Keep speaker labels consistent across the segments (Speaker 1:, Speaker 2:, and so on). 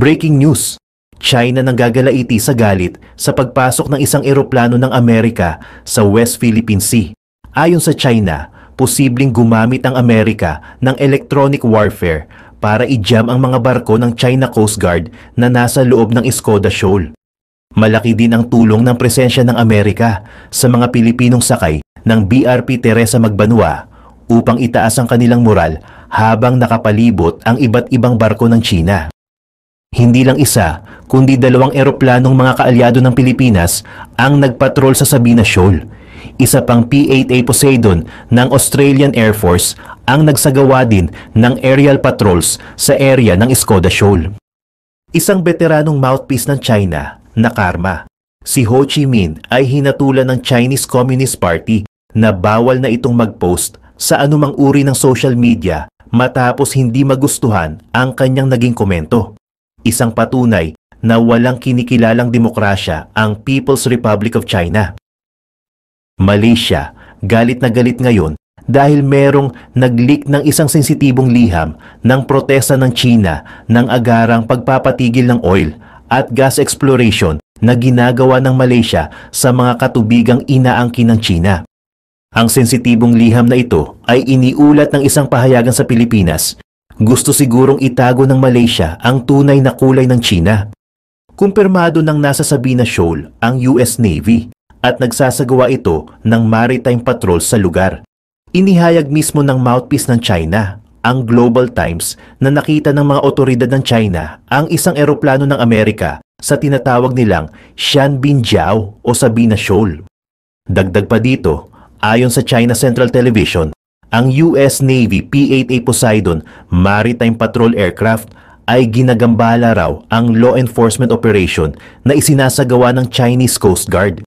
Speaker 1: Breaking news! China nang gagalaiti sa galit sa pagpasok ng isang eroplano ng Amerika sa West Philippine Sea. Ayon sa China, posibleng gumamit ang Amerika ng electronic warfare para i-jam ang mga barko ng China Coast Guard na nasa loob ng Escoda Shoal. Malaki din ang tulong ng presensya ng Amerika sa mga Pilipinong sakay ng BRP Teresa Magbanua upang itaas ang kanilang moral habang nakapalibot ang iba't ibang barko ng China. Hindi lang isa, kundi 2 eroplanong mga kaalyado ng Pilipinas ang nagpatrol sa Sabina Shoal. Isa pang P-8A Poseidon ng Australian Air Force ang nagsagawa din ng aerial patrols sa area ng Escoda Shoal. Isang veteranong mouthpiece ng China na Karma, si Ho Chi Minh ay hinatulan ng Chinese Communist Party na bawal na itong mag-post sa anumang uri ng social media matapos hindi magustuhan ang kanyang naging komento. Isang patunay na walang kinikilalang demokrasya ang People's Republic of China. Malaysia, galit na galit ngayon dahil merong nag-leak ng isang sensitibong liham ng protesta ng China ng agarang pagpapatigil ng oil at gas exploration na ginagawa ng Malaysia sa mga katubigang inaangkin ng China. Ang sensitibong liham na ito ay iniulat ng isang pahayagan sa Pilipinas. Gusto sigurong itago ng Malaysia ang tunay na kulay ng China. Kumpirmado ng nasa Sabina Shoal ang US Navy at nagsasagawa ito ng maritime patrol sa lugar. Inihayag mismo ng mouthpiece ng China, ang Global Times, na nakita ng mga otoridad ng China ang isang eroplano ng Amerika sa tinatawag nilang Xianbinjiao o Sabina Shoal. Dagdag pa dito, ayon sa China Central Television, ang US Navy P-8A Poseidon Maritime Patrol Aircraft ay ginagambala raw ang law enforcement operation na isinasagawa ng Chinese Coast Guard.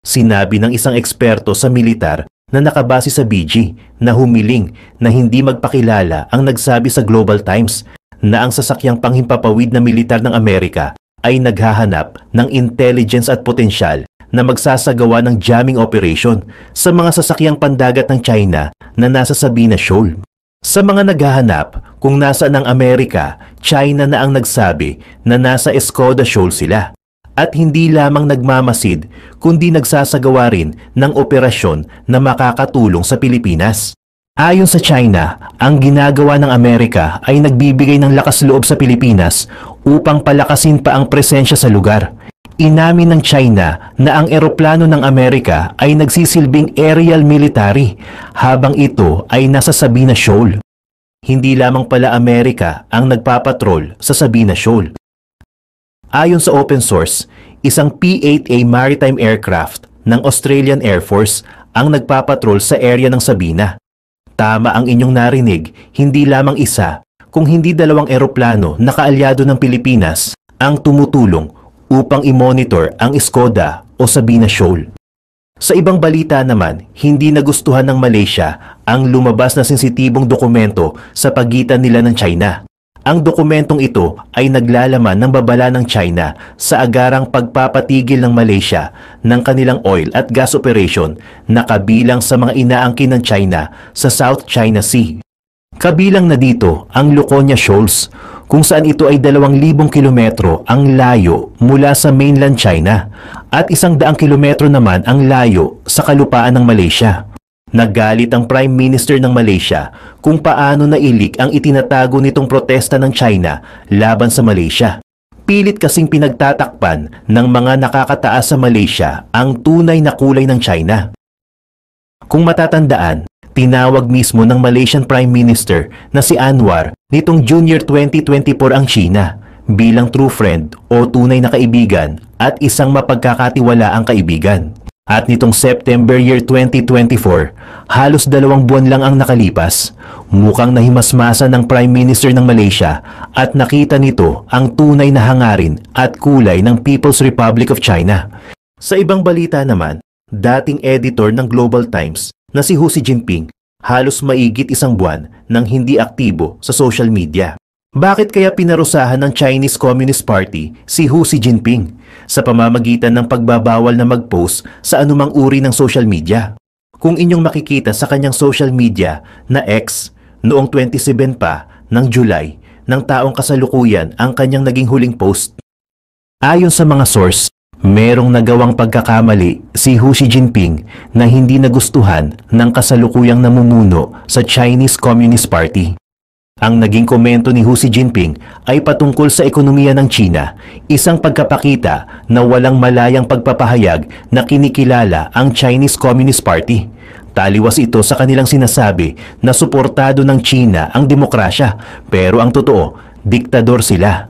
Speaker 1: Sinabi ng isang eksperto sa militar na nakabase sa BG na humiling na hindi magpakilala ang nagsabi sa Global Times na ang sasakyang panghimpapawid na militar ng Amerika ay naghahanap ng intelligence at potensyal na magsasagawa ng jamming operation sa mga sasakyang pandagat ng China na nasa Sabina Shoal. Sa mga naghahanap kung nasaan ang Amerika, China na ang nagsabi na nasa Escoda Shoal sila. At hindi lamang nagmamasid, kundi nagsasagawa rin ng operasyon na makakatulong sa Pilipinas. Ayon sa China, ang ginagawa ng Amerika ay nagbibigay ng lakas loob sa Pilipinas upang palakasin pa ang presensya sa lugar. Inamin ng China na ang eroplano ng Amerika ay nagsisilbing aerial military habang ito ay nasa Sabina Shoal. Hindi lamang pala Amerika ang nagpapatrol sa Sabina Shoal. Ayon sa open source, isang P-8A maritime aircraft ng Australian Air Force ang nagpapatrol sa area ng Sabina. Tama ang inyong narinig, hindi lamang isa, kung hindi 2 eroplano na kaalyado ng Pilipinas ang tumutulong upang i-monitor ang Escoda o Sabina Shoal. Sa ibang balita naman, hindi nagustuhan ng Malaysia ang lumabas na sensitibong dokumento sa pagitan nila ng China. Ang dokumentong ito ay naglalaman ng babala ng China sa agarang pagpapatigil ng Malaysia ng kanilang oil at gas operation na kabilang sa mga inaangkin ng China sa South China Sea. Kabilang na dito ang Luconia Shoals, kung saan ito ay 2,000 kilometro ang layo mula sa mainland China at 100 kilometro naman ang layo sa kalupaan ng Malaysia. Naggalit ang Prime Minister ng Malaysia kung paano nailik ang itinatago nitong protesta ng China laban sa Malaysia. Pilit kasing pinagtatakpan ng mga nakakataas sa Malaysia ang tunay na kulay ng China. Kung matatandaan, tinawag mismo ng Malaysian Prime Minister na si Anwar nitong June 2024 ang China bilang true friend o tunay na kaibigan at isang mapagkakatiwalaang kaibigan. At nitong September 2024, halos 2 buwan lang ang nakalipas, mukhang nahimasmasa ng Prime Minister ng Malaysia at nakita nito ang tunay na hangarin at kulay ng People's Republic of China. Sa ibang balita naman, dating editor ng Global Times na si Hu Jinping halos maigit 1 buwan nang hindi aktibo sa social media. Bakit kaya pinarusahan ng Chinese Communist Party si Hu Jinping sa pamamagitan ng pagbabawal na mag-post sa anumang uri ng social media? Kung inyong makikita sa kanyang social media na X noong 27 pa ng July, ng taong kasalukuyan ang kanyang naging huling post. Ayon sa mga source, merong nagawang pagkakamali si Xi Jinping na hindi nagustuhan ng kasalukuyang namumuno sa Chinese Communist Party. Ang naging komento ni Xi Jinping ay patungkol sa ekonomiya ng China, isang pagkapakita na walang malayang pagpapahayag na kinikilala ang Chinese Communist Party. Taliwas ito sa kanilang sinasabi na suportado ng China ang demokrasya, pero ang totoo, diktador sila.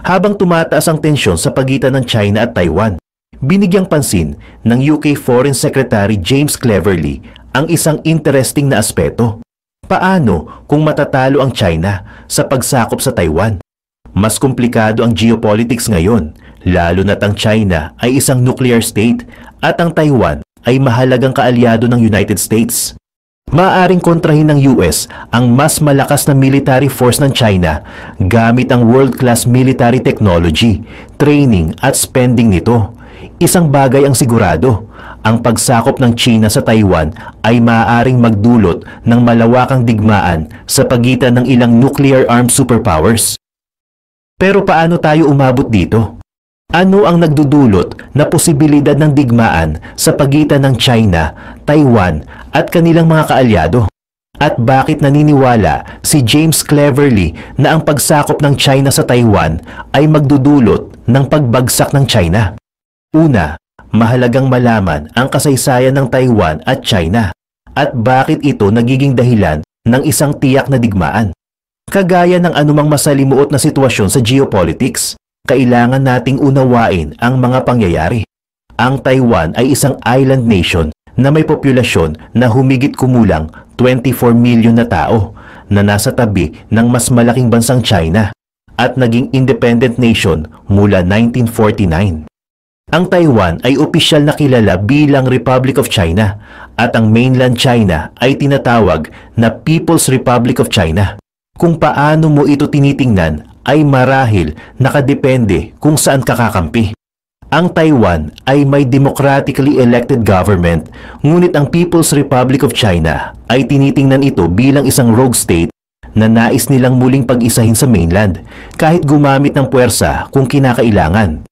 Speaker 1: Habang tumataas ang tensyon sa pagitan ng China at Taiwan, binigyang pansin ng UK Foreign Secretary James Cleverly ang isang interesting na aspeto. Paano kung matatalo ang China sa pagsakop sa Taiwan? Mas komplikado ang geopolitics ngayon, lalo na't ang China ay isang nuclear state at ang Taiwan ay mahalagang kaalyado ng United States. Maaaring kontrahin ng US ang mas malakas na military force ng China gamit ang world-class military technology, training at spending nito. Isang bagay ang sigurado, ang pagsakop ng China sa Taiwan ay maaaring magdulot ng malawakang digmaan sa pagitan ng ilang nuclear-armed superpowers. Pero paano tayo umabot dito? Ano ang nagdudulot na posibilidad ng digmaan sa pagitan ng China, Taiwan at kanilang mga kaalyado? At bakit naniniwala si James Cleverly na ang pagsakop ng China sa Taiwan ay magdudulot ng pagbagsak ng China? Una, mahalagang malaman ang kasaysayan ng Taiwan at China at bakit ito nagiging dahilan ng isang tiyak na digmaan. Kagaya ng anumang masalimuot na sitwasyon sa geopolitics, kailangan nating unawain ang mga pangyayari. Ang Taiwan ay isang island nation na may populasyon na humigit kumulang 24 milyon na tao na nasa tabi ng mas malaking bansang China at naging independent nation mula 1949. Ang Taiwan ay opisyal na kilala bilang Republic of China at ang mainland China ay tinatawag na People's Republic of China. Kung paano mo ito tinitingnan ay marahil nakadepende kung saan ka kakampi. Ang Taiwan ay may democratically elected government, ngunit ang People's Republic of China ay tinitingnan ito bilang isang rogue state na nais nilang muling pag-isahin sa mainland kahit gumamit ng puwersa kung kinakailangan.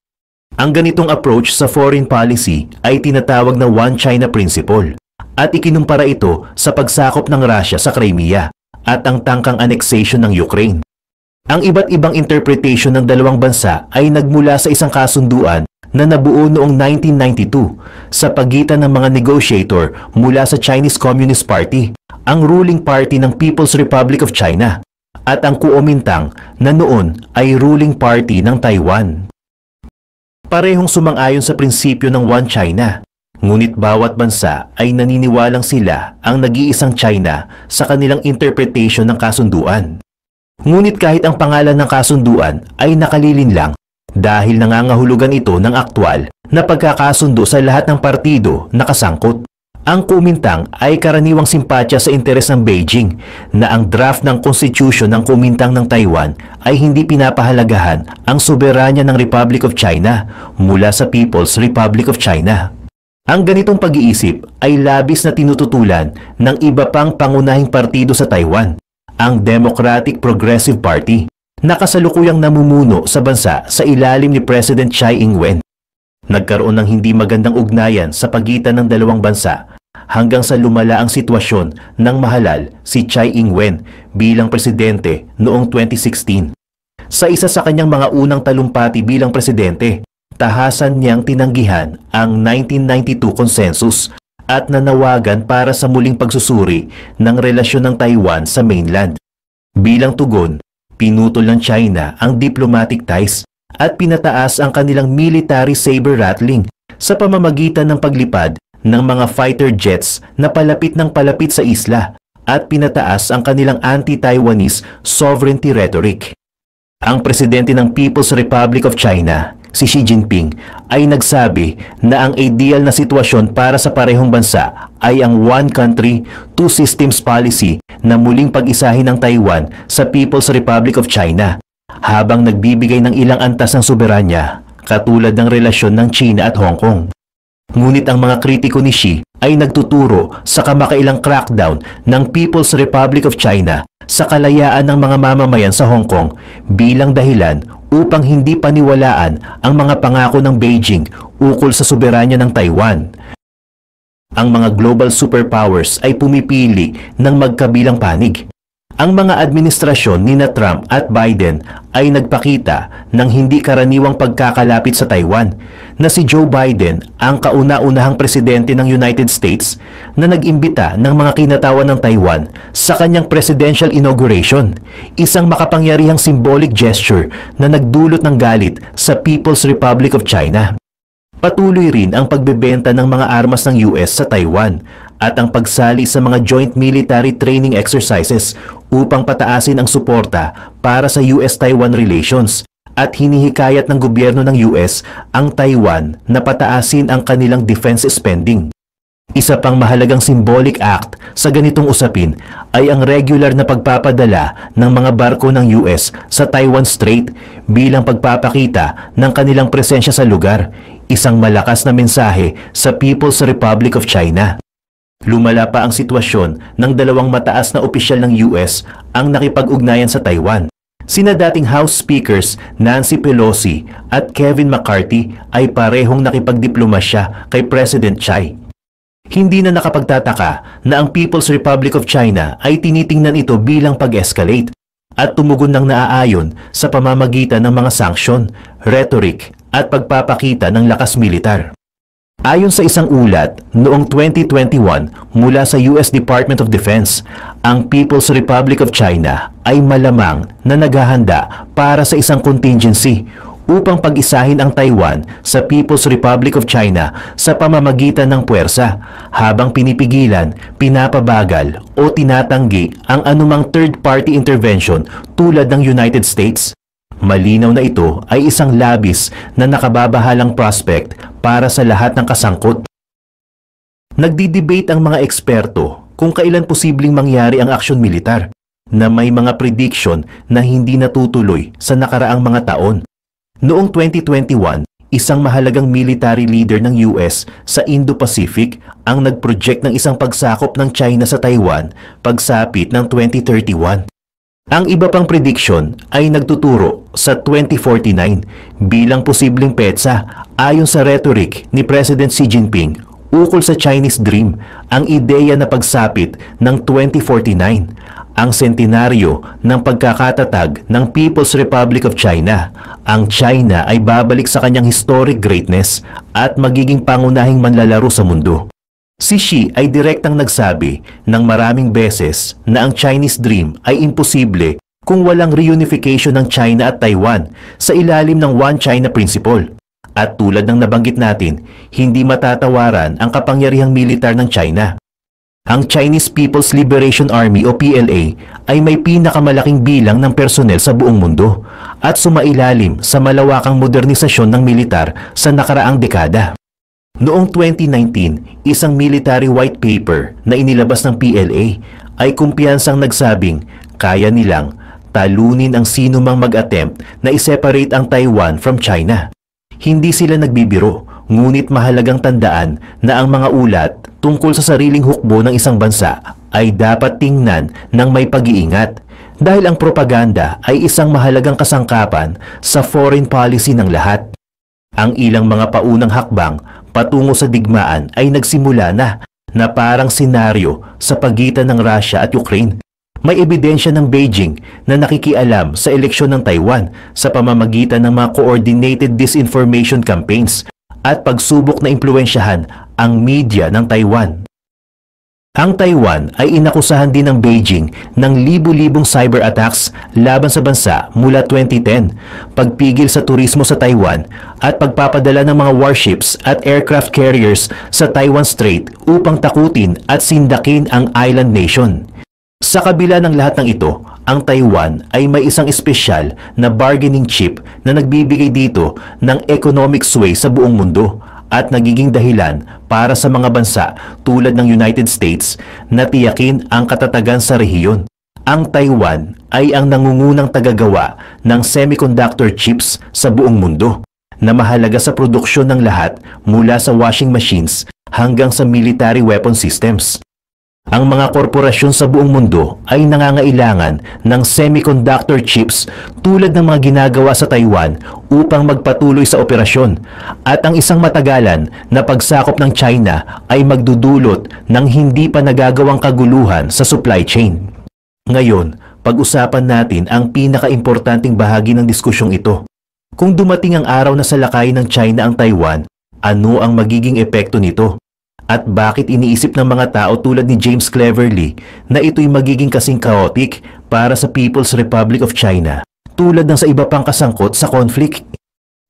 Speaker 1: Ang ganitong approach sa foreign policy ay tinatawag na One China Principle at ikinumpara ito sa pagsakop ng Russia sa Crimea at ang tangkang annexation ng Ukraine. Ang iba't ibang interpretation ng dalawang bansa ay nagmula sa isang kasunduan na nabuo noong 1992 sa pagitan ng mga negotiator mula sa Chinese Communist Party, ang ruling party ng People's Republic of China, at ang Kuomintang na noon ay ruling party ng Taiwan. Parehong sumang-ayon sa prinsipyo ng One China, ngunit bawat bansa ay naniniwalang sila ang nag-iisang China sa kanilang interpretation ng kasunduan. Ngunit kahit ang pangalan ng kasunduan ay nakalilin lang dahil nangangahulugan ito ng aktwal na pagkakasundo sa lahat ng partido na kasangkot. Ang Kuomintang ay karaniwang simpatya sa interes ng Beijing na ang draft ng Constitution ng Kuomintang ng Taiwan ay hindi pinapahalagahan ang soberanya ng Republic of China mula sa People's Republic of China. Ang ganitong pag-iisip ay labis na tinututulan ng iba pang pangunahing partido sa Taiwan, ang Democratic Progressive Party, na kasalukuyang namumuno sa bansa sa ilalim ni President Tsai Ing-wen. Nagkaroon ng hindi magandang ugnayan sa pagitan ng dalawang bansa hanggang sa lumala ang sitwasyon ng mahalal si Tsai Ing-wen bilang presidente noong 2016. Sa isa sa kanyang mga unang talumpati bilang presidente, tahasan niyang tinanggihan ang 1992 Consensus at nanawagan para sa muling pagsusuri ng relasyon ng Taiwan sa mainland. Bilang tugon, pinutol ng China ang diplomatic ties at pinataas ang kanilang military saber rattling sa pamamagitan ng paglipad ng mga fighter jets na palapit ng palapit sa isla at pinataas ang kanilang anti-Taiwanese sovereignty rhetoric. Ang presidente ng People's Republic of China, si Xi Jinping, ay nagsabi na ang ideal na sitwasyon para sa parehong bansa ay ang one country, two systems policy na muling pag-isahin ng Taiwan sa People's Republic of China, habang nagbibigay ng ilang antas ng soberanya, katulad ng relasyon ng China at Hong Kong. Ngunit ang mga kritiko ni Xi ay nagtuturo sa kamakailang crackdown ng People's Republic of China sa kalayaan ng mga mamamayan sa Hong Kong bilang dahilan upang hindi paniwalaan ang mga pangako ng Beijing ukol sa soberanya ng Taiwan. Ang mga global superpowers ay pumipili ng magkabilang panig. Ang mga administrasyon ni Trump at Biden ay nagpakita ng hindi karaniwang pagkakalapit sa Taiwan na si Joe Biden ang kauna-unahang presidente ng United States na nag-imbita ng mga kinatawan ng Taiwan sa kanyang presidential inauguration, isang makapangyarihang symbolic gesture na nagdulot ng galit sa People's Republic of China. Patuloy rin ang pagbebenta ng mga armas ng US sa Taiwan at ang pagsali sa mga joint military training exercises upang pataasin ang suporta para sa US-Taiwan relations at hinihikayat ng gobyerno ng US ang Taiwan na pataasin ang kanilang defense spending. Isa pang mahalagang symbolic act sa ganitong usapin ay ang regular na pagpapadala ng mga barko ng US sa Taiwan Strait bilang pagpapakita ng kanilang presensya sa lugar, isang malakas na mensahe sa People's Republic of China. Lumala pa ang sitwasyon ng dalawang mataas na opisyal ng US ang nakipag-ugnayan sa Taiwan. Sina dating House Speakers Nancy Pelosi at Kevin McCarthy ay parehong nakipagdiplomasya kay President Tsai. Hindi na nakapagtataka na ang People's Republic of China ay tinitingnan ito bilang pag-escalate at tumugon ng naaayon sa pamamagitan ng mga sanksyon, rhetoric at pagpapakita ng lakas militar. Ayon sa isang ulat noong 2021 mula sa US Department of Defense, ang People's Republic of China ay malamang na naghahanda para sa isang contingency upang pag-isahin ang Taiwan sa People's Republic of China sa pamamagitan ng puwersa habang pinipigilan, pinapabagal o tinatanggi ang anumang third-party intervention tulad ng United States. Malinaw na ito ay isang labis na nakababahalang prospect para sa lahat ng kasangkot. Nagdi-debate ang mga eksperto kung kailan posibleng mangyari ang aksyon militar na may mga prediction na hindi natutuloy sa nakaraang mga taon. Noong 2021, isang mahalagang military leader ng US sa Indo-Pacific ang nag-project ng isang pagsakop ng China sa Taiwan pagsapit ng 2031. Ang iba pang prediction ay nagtuturo sa 2049 bilang posibleng petsa ayon sa rhetoric ni President Xi Jinping ukol sa Chinese Dream, ang ideya na pagsapit ng 2049, ang sentenaryo ng pagkakatatag ng People's Republic of China. Ang China ay babalik sa kanyang historic greatness at magiging pangunahing manlalaro sa mundo. Si Xi ay direktang nagsabi ng maraming beses na ang Chinese Dream ay imposible kung walang reunification ng China at Taiwan sa ilalim ng One China Principle. At tulad ng nabanggit natin, hindi matatawaran ang kapangyarihang militar ng China. Ang Chinese People's Liberation Army o PLA ay may pinakamalaking bilang ng personnel sa buong mundo at sumailalim sa malawakang modernisasyon ng militar sa nakaraang dekada. Noong 2019, isang military white paper na inilabas ng PLA ay kumpiyansang nagsabing kaya nilang talunin ang sinumang mag-attempt na i-separate ang Taiwan from China. Hindi sila nagbibiro, ngunit mahalagang tandaan na ang mga ulat tungkol sa sariling hukbo ng isang bansa ay dapat tingnan ng may pag-iingat dahil ang propaganda ay isang mahalagang kasangkapan sa foreign policy ng lahat. Ang ilang mga paunang hakbang patungo sa digmaan ay nagsimula na parang senaryo sa pagitan ng Russia at Ukraine. May ebidensya ng Beijing na nakikialam sa eleksyon ng Taiwan sa pamamagitan ng mga coordinated disinformation campaigns at pagsubok na impluwensyahan ang media ng Taiwan. Ang Taiwan ay inakusahan din ng Beijing ng libu-libong cyber attacks laban sa bansa mula 2010, pagpigil sa turismo sa Taiwan at pagpapadala ng mga warships at aircraft carriers sa Taiwan Strait upang takutin at sindakin ang island nation. Sa kabila ng lahat ng ito, ang Taiwan ay may isang espesyal na bargaining chip na nagbibigay dito ng economic sway sa buong mundo at nagiging dahilan para sa mga bansa tulad ng United States na tiyakin ang katatagan sa rehiyon. Ang Taiwan ay ang nangungunang tagagawa ng semiconductor chips sa buong mundo. na mahalaga sa produksyon ng lahat mula sa washing machines hanggang sa military weapon systems. Ang mga korporasyon sa buong mundo ay nangangailangan ng semiconductor chips tulad ng mga ginagawa sa Taiwan upang magpatuloy sa operasyon, at ang isang matagalan na pagsakop ng China ay magdudulot ng hindi pa nagagawang kaguluhan sa supply chain. Ngayon, pag-usapan natin ang pinaka-importanting bahagi ng diskusyong ito. Kung dumating ang araw na salakayin ng China ang Taiwan, ano ang magiging epekto nito? At bakit iniisip ng mga tao tulad ni James Cleverly na ito'y magiging kasing chaotic para sa People's Republic of China tulad ng sa iba pang kasangkot sa conflict?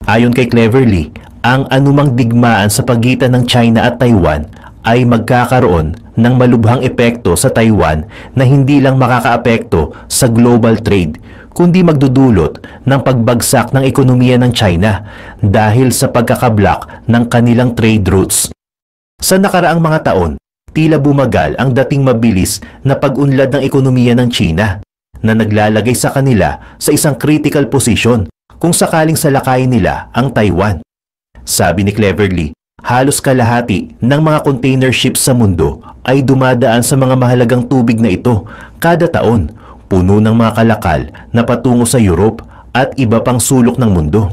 Speaker 1: Ayon kay Cleverly, ang anumang digmaan sa pagitan ng China at Taiwan ay magkakaroon ng malubhang epekto sa Taiwan na hindi lang makakaapekto sa global trade, kundi magdudulot ng pagbagsak ng ekonomiya ng China dahil sa pagkakablock ng kanilang trade routes. Sa nakaraang mga taon, tila bumagal ang dating mabilis na pag-unlad ng ekonomiya ng China na naglalagay sa kanila sa isang critical position kung sakaling salakayin nila ang Taiwan. Sabi ni Cleverly, halos kalahati ng mga container ships sa mundo ay dumadaan sa mga mahalagang tubig na ito kada taon, puno ng mga kalakal na patungo sa Europe at iba pang sulok ng mundo.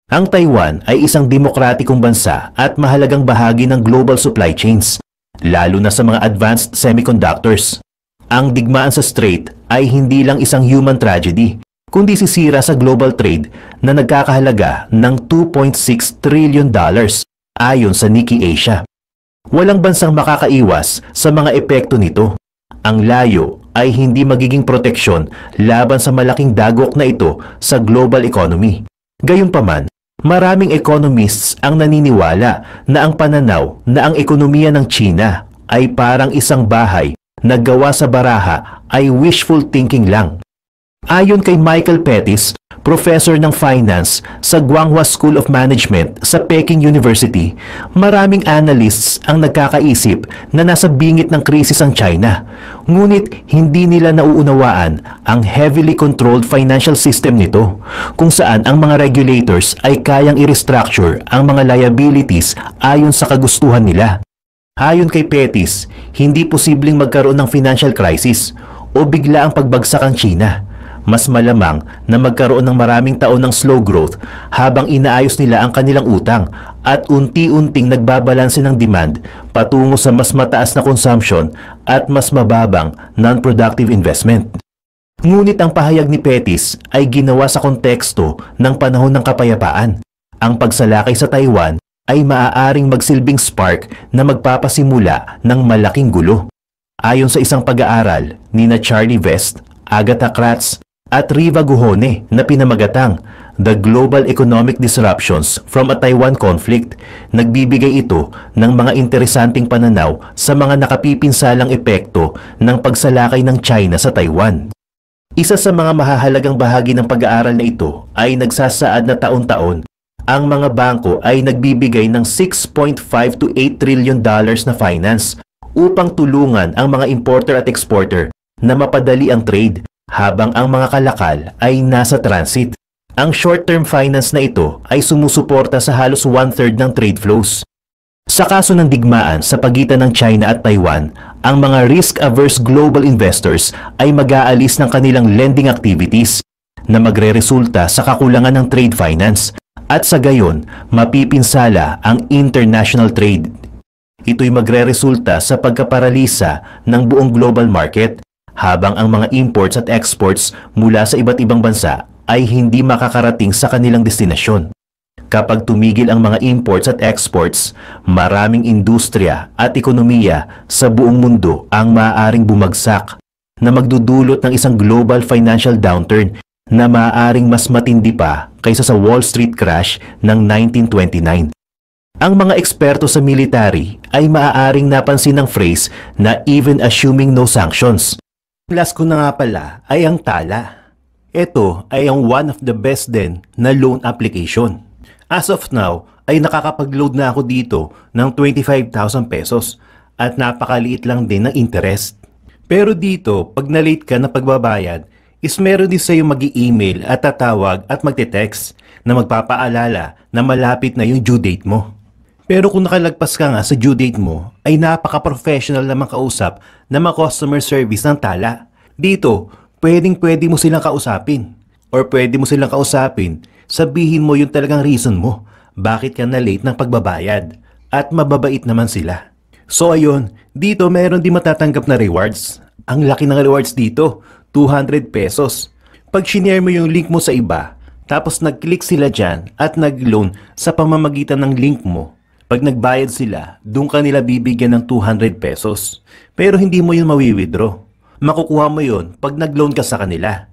Speaker 1: Ang Taiwan ay isang demokratikong bansa at mahalagang bahagi ng global supply chains, lalo na sa mga advanced semiconductors. Ang digmaan sa strait ay hindi lang isang human tragedy, kundi sisira sa global trade na nagkakahalaga ng $2.6 trillion ayon sa Nikkei Asia. Walang bansang makakaiwas sa mga epekto nito. Ang layo ay hindi magiging proteksyon laban sa malaking dagok na ito sa global economy. Gayunpaman, maraming economists ang naniniwala na ang pananaw na ang ekonomiya ng China ay parang isang bahay na gawa sa baraha ay wishful thinking lang. Ayon kay Michael Pettis, professor ng finance sa Guanghua School of Management sa Peking University, maraming analysts ang nagkakaisip na nasa bingit ng krisis ang China. Ngunit hindi nila nauunawaan ang heavily controlled financial system nito, kung saan ang mga regulators ay kayang i-restructure ang mga liabilities ayon sa kagustuhan nila. Ayon kay Pettis, hindi posibleng magkaroon ng financial crisis o bigla ang pagbagsak ang China. Mas malamang na magkaroon ng maraming taon ng slow growth habang inaayos nila ang kanilang utang at unti-unting nagbabalanse ng demand patungo sa mas mataas na consumption at mas mababang non-productive investment. Ngunit ang pahayag ni Pettis ay ginawa sa konteksto ng panahon ng kapayapaan. Ang pagsalakay sa Taiwan ay maaaring magsilbing spark na magpapasimula ng malaking gulo. Ayon sa isang pag-aaral ni Charlie Vest, Agatha Kratz, at Riva Guhone na pinamagatang The Global Economic Disruptions from a Taiwan Conflict, nagbibigay ito ng mga interesanting pananaw sa mga nakapipinsalang epekto ng pagsalakay ng China sa Taiwan. Isa sa mga mahahalagang bahagi ng pag-aaral na ito ay nagsasaad na taon-taon ang mga bangko ay nagbibigay ng $6.5 to $8 trillion na finance upang tulungan ang mga importer at exporter na mapadali ang trade habang ang mga kalakal ay nasa transit. Ang short-term finance na ito ay sumusuporta sa halos 1/3 ng trade flows. Sa kaso ng digmaan sa pagitan ng China at Taiwan, ang mga risk-averse global investors ay mag-aalis ng kanilang lending activities na magreresulta sa kakulangan ng trade finance at sa gayon mapipinsala ang international trade. Ito'y magreresulta sa pagkaparalisa ng buong global market habang ang mga imports at exports mula sa iba't ibang bansa ay hindi makakarating sa kanilang destinasyon. Kapag tumigil ang mga imports at exports, maraming industriya at ekonomiya sa buong mundo ang maaaring bumagsak na magdudulot ng isang global financial downturn na maaaring mas matindi pa kaysa sa Wall Street crash ng 1929. Ang mga eksperto sa military ay maaaring napansin ng phrase na even assuming no sanctions. Last ko na nga pala ay ang Tala. Ito ay ang one of the best din na loan application. As of now ay nakakapag-load na ako dito ng 25,000 pesos at napakaliit lang din ng interest. Pero dito, pag na-late ka na pagbabayad, is meron din sa'yo mag-i-email at tatawag at magte-text na magpapaalala na malapit na yung due date mo. Pero kung nakalagpas ka nga sa due date mo, ay napaka-professional naman kausap ng mga customer service ng Tala. Dito, pwede mo silang kausapin. Or pwede mo silang kausapin, sabihin mo yung talagang reason mo, bakit ka na late ng pagbabayad. At mababait naman sila. So ayun, dito meron din matatanggap na rewards. Ang laki ng rewards dito, 200 pesos. Pag shinare mo yung link mo sa iba, tapos nag-click sila dyan at nag-loan sa pamamagitan ng link mo, pag nagbayad sila, doon ka nila bibigyan ng 200 pesos. Pero hindi mo yun mawi-withdraw. Makukuha mo yun pag nag-loan ka sa kanila.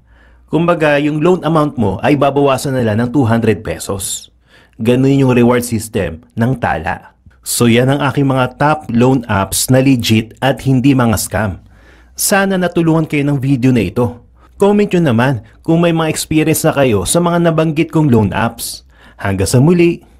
Speaker 1: Kumbaga, yung loan amount mo ay babawasan nila ng 200 pesos. Ganun yung reward system ng Tala. So yan ang aking mga top loan apps na legit at hindi mga scam. Sana natulungan kayo ng video na ito. Comment nyo naman kung may mga experience na kayo sa mga nabanggit kong loan apps. Hanggang sa muli!